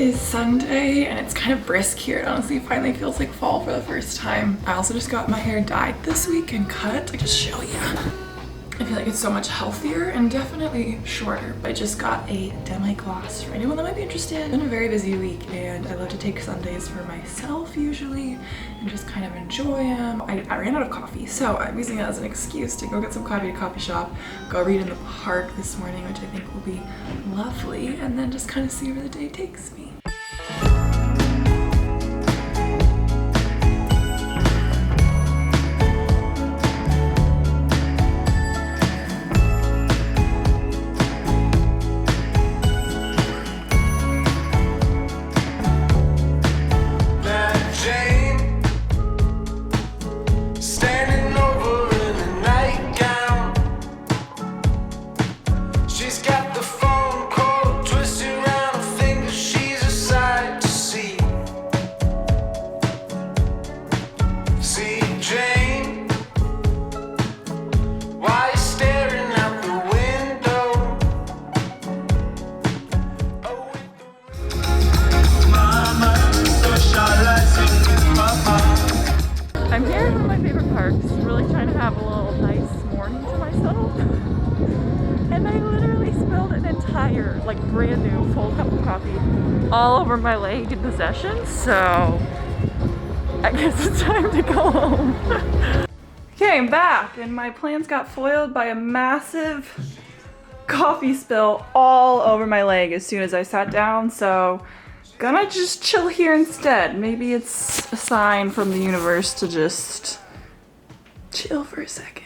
is Sunday and it's kind of brisk here. It honestly finally feels like fall for the first time. I also just got my hair dyed this week and cut. I just show you. I feel like it's so much healthier and definitely shorter. I just got a demi-gloss for anyone that might be interested. It's been a very busy week and I love to take Sundays for myself usually and just kind of enjoy them. I ran out of coffee, so I'm using it as an excuse to go get some coffee at a coffee shop, go read in the park this morning, which I think will be lovely, and then just kind of see where the day takes me. I'm here in one of my favorite parks, really trying to have a little nice morning to myself. And I literally spilled an entire, like brand new full cup of coffee all over my leg in possession, so I guess it's time to go home. Okay, I'm back and my plans got foiled by a massive coffee spill all over my leg as soon as I sat down, so gonna just chill here instead. Maybe it's a sign from the universe to just chill for a second.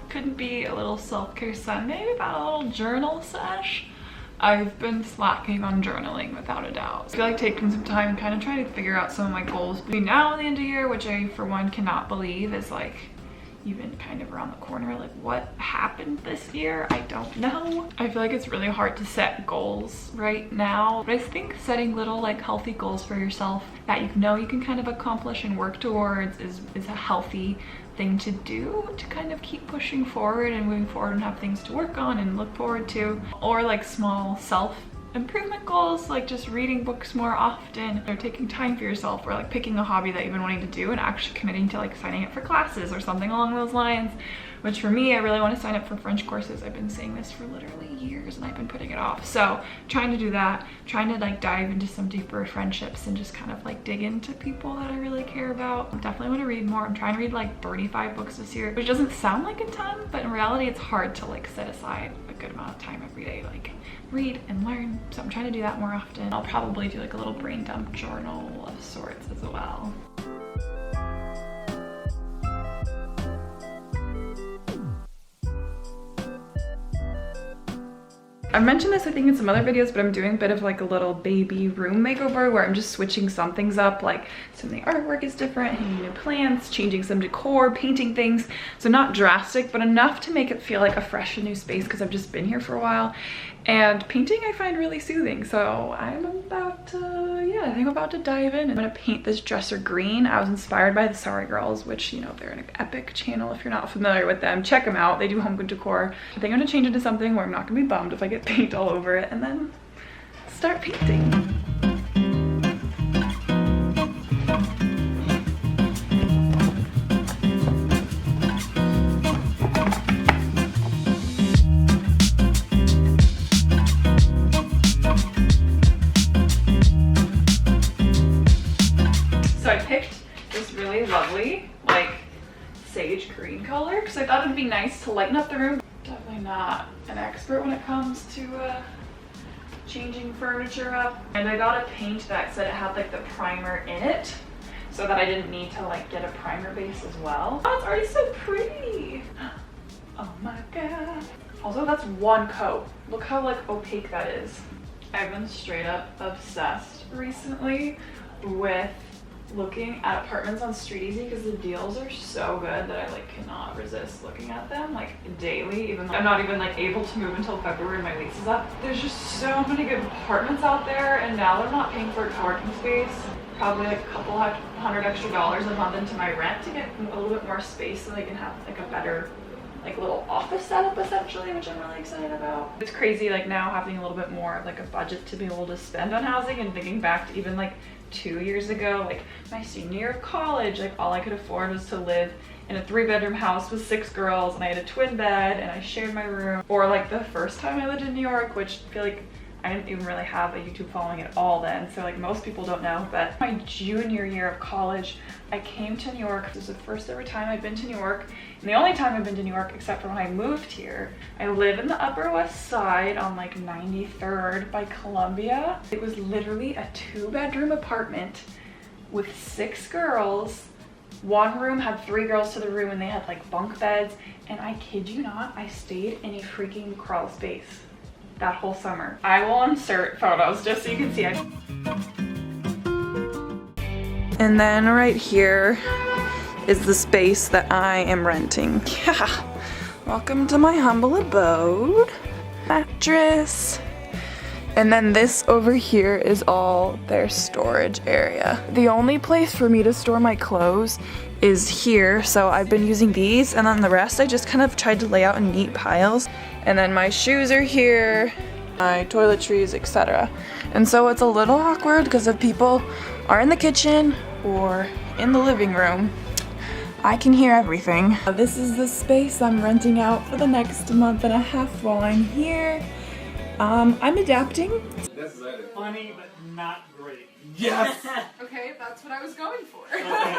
Couldn't be a little self-care Sunday without a little journal sesh. I've been slacking on journaling without a doubt. I feel like taking some time and kind of trying to figure out some of my goals between now and the end of the year, which I for one cannot believe is like even kind of around the corner. Like what happened this year? I don't know. I feel like it's really hard to set goals right now, but I think setting little like healthy goals for yourself that you know you can kind of accomplish and work towards is a healthy thing to do to kind of keep pushing forward and moving forward and have things to work on and look forward to. Or like small self-improvement goals, like just reading books more often or taking time for yourself, or like picking a hobby that you've been wanting to do and actually committing to like signing up for classes or something along those lines. Which for me, I really want to sign up for French courses. I've been saying this for literally years and I've been putting it off. So trying to do that, trying to like dive into some deeper friendships and just kind of like dig into people that I really care about. I definitely want to read more. I'm trying to read like 35 books this year, which doesn't sound like a ton, but in reality, it's hard to like set aside a good amount of time every day, like read and learn. So I'm trying to do that more often. I'll probably do like a little brain dump journal of sorts as well. I've mentioned this I think in some other videos, but I'm doing a bit of like a little baby room makeover where I'm just switching some things up, like some of the artwork is different, hanging new plants, changing some decor, painting things. So not drastic, but enough to make it feel like a fresh and new space because I've just been here for a while. And painting I find really soothing. So I'm about to, yeah, I think I'm about to dive in. I'm gonna paint this dresser green. I was inspired by the Sorry Girls, which, you know, they're an epic channel. If you're not familiar with them, check them out. They do home good decor. I think I'm gonna change it to something where I'm not gonna be bummed if I get paint all over it and then start painting. So I picked this really lovely, like, sage green color because I thought it'd be nice to lighten up the room. Definitely not an expert when it comes to changing furniture up. And I got a paint that said it had like the primer in it so that I didn't need to like get a primer base as well. Oh, it's already so pretty. Oh my god. Also, that's one coat. Look how like opaque that is. I've been straight up obsessed recently with looking at apartments on StreetEasy because the deals are so good that I like cannot resist looking at them like daily, even though I'm not even like able to move until February and my lease is up. There's just so many good apartments out there, and now they're not paying for a co-working space. Probably like a couple $100 extra a month into my rent to get a little bit more space so I can have like a better like little office setup essentially, which I'm really excited about. It's crazy like now having a little bit more of like a budget to be able to spend on housing, and thinking back to even like 2 years ago, like my senior year of college, like all I could afford was to live in a 3-bedroom house with 6 girls, and I had a twin bed and I shared my room. Or like the first time I lived in New York, which I feel like I didn't even really have a YouTube following at all then, so like most people don't know, but my junior year of college, I came to New York. This was the first ever time I'd been to New York, and the only time I've been to New York except for when I moved here. I live in the Upper West Side on like 93rd by Columbia. It was literally a 2-bedroom apartment with 6 girls. One room had 3 girls to the room, and they had like bunk beds, and I kid you not, I stayed in a freaking crawl space that whole summer. I will insert photos just so you can see it. And then right here is the space that I am renting. Yeah, welcome to my humble abode. Mattress. And then this over here is all their storage area. The only place for me to store my clothes is here, so I've been using these, and then the rest I just kind of tried to lay out in neat piles. And then my shoes are here, my toiletries, etc. And so it's a little awkward because if people are in the kitchen or in the living room, I can hear everything. This is the space I'm renting out for the next month and a half while I'm here. I'm adapting. Funny, but not great. Yes! Okay, that's what I was going for. Okay.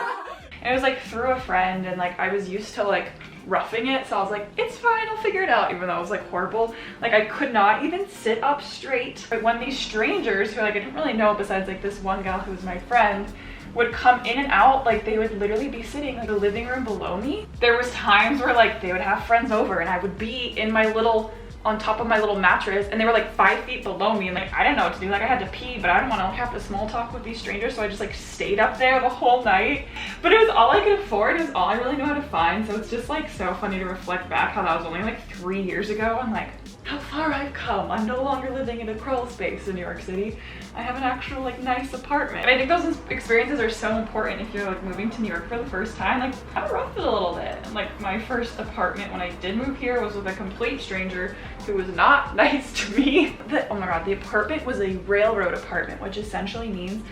It was like through a friend, and like I was used to like roughing it, so I was like, it's fine, I'll figure it out, even though it was like horrible. Like I could not even sit up straight. But when these strangers, who like I didn't really know besides like this one gal who was my friend, would come in and out, like they would literally be sitting like the living room below me. There was times where like they would have friends over and I would be in my little, on top of my little mattress, and they were like 5 feet below me, and like I didn't know what to do. Like I had to pee, but I didn't want to have to small talk with these strangers, so I just like stayed up there the whole night. But it was all I could afford. It was all I really knew how to find. So it's just like so funny to reflect back how that was only like 3 years ago. I'm like, how far I've come. I'm no longer living in a crawl space in New York City. I have an actual like nice apartment. And I think those experiences are so important if you're like moving to New York for the first time. Like I roughed it a little bit. And like my first apartment when I did move here was with a complete stranger who was not nice to me. Oh my god, the apartment was a railroad apartment, which essentially means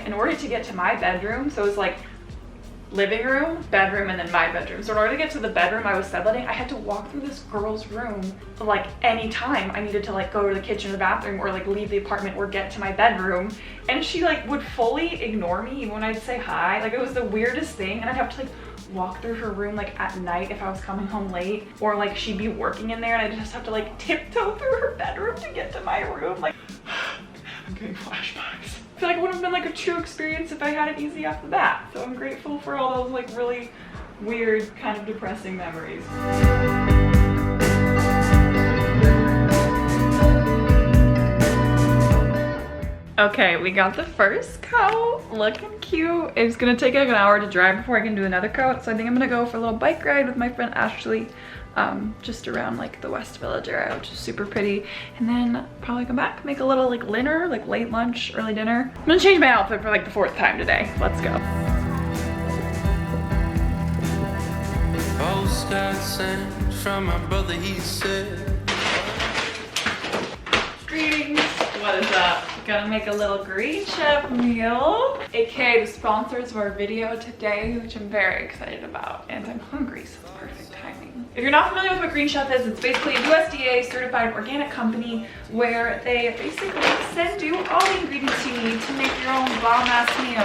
in order to get to my bedroom, so it was like living room, bedroom, and then my bedroom. So in order to get to the bedroom I was subletting, I had to walk through this girl's room like any time I needed to like go to the kitchen or the bathroom or like leave the apartment or get to my bedroom. And she like would fully ignore me even when I'd say hi. Like it was the weirdest thing, and I'd have to like walk through her room like at night if I was coming home late, or like she'd be working in there and I'd just have to like tiptoe through her bedroom to get to my room. Like I'm getting flashbacks. I feel like it would have been like a true experience if I had it easy off the bat. So I'm grateful for all those like really weird, kind of depressing memories. Okay, we got the first coat, looking cute. It's gonna take like an hour to dry before I can do another coat, so I think I'm gonna go for a little bike ride with my friend Ashley, just around like the West Village area, which is super pretty, and then probably come back, make a little like dinner, like late lunch, early dinner. I'm gonna change my outfit for like the 4th time today. Let's go. Postcard sent from my brother, he said. Greetings. What is up? Gonna make a little green chef meal, aka the sponsors of our video today, which I'm very excited about, and I'm hungry, so it's perfect timing. If you're not familiar with what Green Chef is, it's basically a USDA certified organic company where they basically send you all the ingredients you need to make your own bomb-ass meal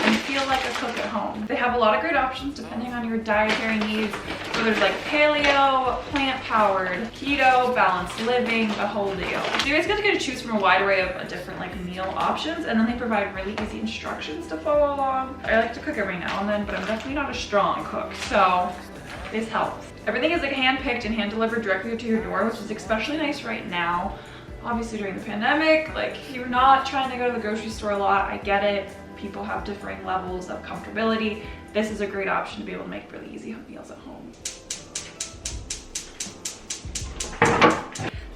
and feel like a cook at home. They have a lot of great options depending on your dietary needs. So there's like paleo, plant-powered, keto, balanced living, the whole deal. So you guys get to choose from a wide array of different like meal options, and then they provide really easy instructions to follow along. I like to cook every now and then, but I'm definitely not a strong cook, so this helps. Everything is like hand-picked and hand-delivered directly to your door, which is especially nice right now. obviously during the pandemic, like if you're not trying to go to the grocery store a lot, I get it. People have differing levels of comfortability. This is a great option to be able to make really easy meals at home.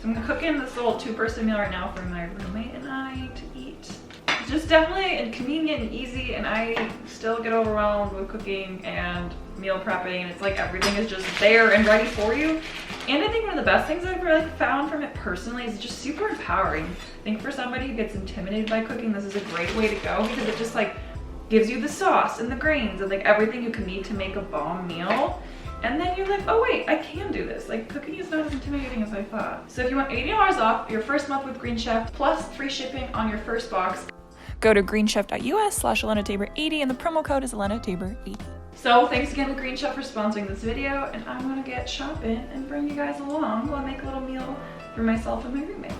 So I'm cooking this little 2-person meal right now for my roommate and I to eat. It's just definitely convenient and easy, and I still get overwhelmed with cooking and meal prepping, and it's like everything is just there and ready for you. And I think one of the best things I've really found from it personally is just super empowering. I think for somebody who gets intimidated by cooking, this is a great way to go because it just like gives you the sauce and the grains and like everything you can need to make a bomb meal. And then you're like, oh wait, I can do this. Like cooking is not as intimidating as I thought. So if you want $80 off your first month with Green Chef plus free shipping on your first box, go to greenchef.us/AlenaTabor80 and the promo code is AlenaTabor80. So thanks again to Green Chef for sponsoring this video, and I'm gonna get shopping and bring you guys along while I make a little meal for myself and my roommate.